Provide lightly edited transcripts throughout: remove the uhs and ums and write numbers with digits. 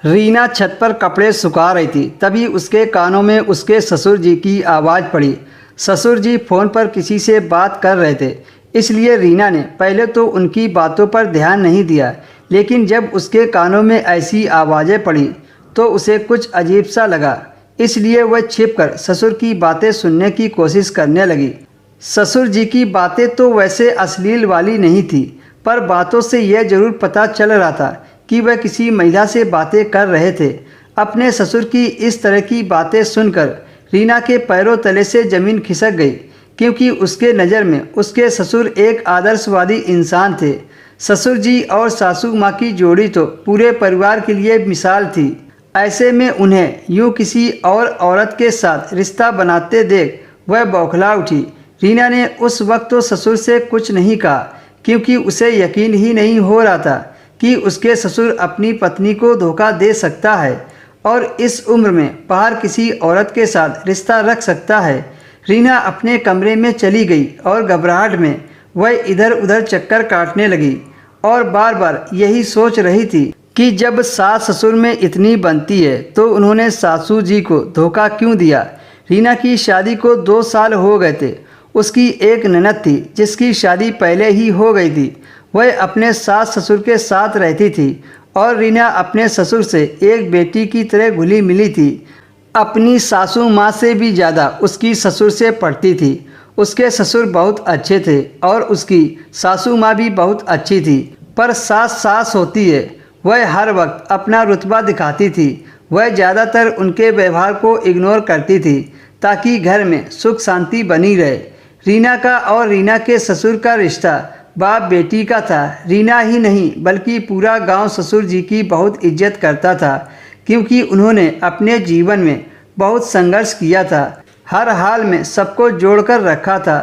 रीना छत पर कपड़े सुखा रही थी, तभी उसके कानों में उसके ससुर जी की आवाज़ पड़ी। ससुर जी फ़ोन पर किसी से बात कर रहे थे, इसलिए रीना ने पहले तो उनकी बातों पर ध्यान नहीं दिया, लेकिन जब उसके कानों में ऐसी आवाज़ें पड़ी तो उसे कुछ अजीब सा लगा। इसलिए वह छिपकर ससुर की बातें सुनने की कोशिश करने लगी। ससुर जी की बातें तो वैसे अश्लील वाली नहीं थी, पर बातों से यह जरूर पता चल रहा था कि वह किसी महिला से बातें कर रहे थे। अपने ससुर की इस तरह की बातें सुनकर रीना के पैरों तले से ज़मीन खिसक गई, क्योंकि उसके नज़र में उसके ससुर एक आदर्शवादी इंसान थे। ससुर जी और सासू माँ की जोड़ी तो पूरे परिवार के लिए मिसाल थी। ऐसे में उन्हें यूँ किसी और औरत के साथ रिश्ता बनाते देख वह बौखला उठी। रीना ने उस वक्त तो ससुर से कुछ नहीं कहा, क्योंकि उसे यकीन ही नहीं हो रहा था कि उसके ससुर अपनी पत्नी को धोखा दे सकता है और इस उम्र में बाहर किसी औरत के साथ रिश्ता रख सकता है। रीना अपने कमरे में चली गई और घबराहट में वह इधर उधर चक्कर काटने लगी और बार बार यही सोच रही थी कि जब सास ससुर में इतनी बनती है तो उन्होंने सासू जी को धोखा क्यों दिया। रीना की शादी को 2 साल हो गए थे। उसकी एक ननद थी जिसकी शादी पहले ही हो गई थी। वह अपने सास ससुर के साथ रहती थी और रीना अपने ससुर से एक बेटी की तरह घुली मिली थी। अपनी सासू माँ से भी ज़्यादा उसकी ससुर से पड़ती थी। उसके ससुर बहुत अच्छे थे और उसकी सासू माँ भी बहुत अच्छी थी, पर सास सास होती है। वह हर वक्त अपना रुतबा दिखाती थी। वह ज़्यादातर उनके व्यवहार को इग्नोर करती थी ताकि घर में सुख शांति बनी रहे। रीना का और रीना के ससुर का रिश्ता बाप बेटी का था। रीना ही नहीं बल्कि पूरा गांव ससुर जी की बहुत इज्जत करता था, क्योंकि उन्होंने अपने जीवन में बहुत संघर्ष किया था। हर हाल में सबको जोड़कर रखा था।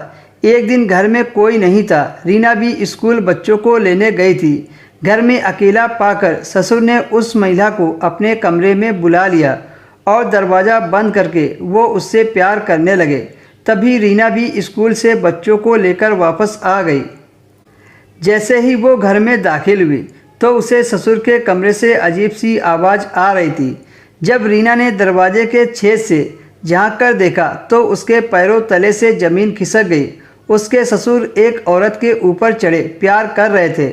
एक दिन घर में कोई नहीं था। रीना भी स्कूल बच्चों को लेने गई थी। घर में अकेला पाकर ससुर ने उस महिला को अपने कमरे में बुला लिया और दरवाज़ा बंद करके वो उससे प्यार करने लगे। तभी रीना भी स्कूल से बच्चों को लेकर वापस आ गई। जैसे ही वो घर में दाखिल हुई तो उसे ससुर के कमरे से अजीब सी आवाज़ आ रही थी। जब रीना ने दरवाजे के छेद से झांक कर देखा तो उसके पैरों तले से ज़मीन खिसक गई। उसके ससुर एक औरत के ऊपर चढ़े प्यार कर रहे थे।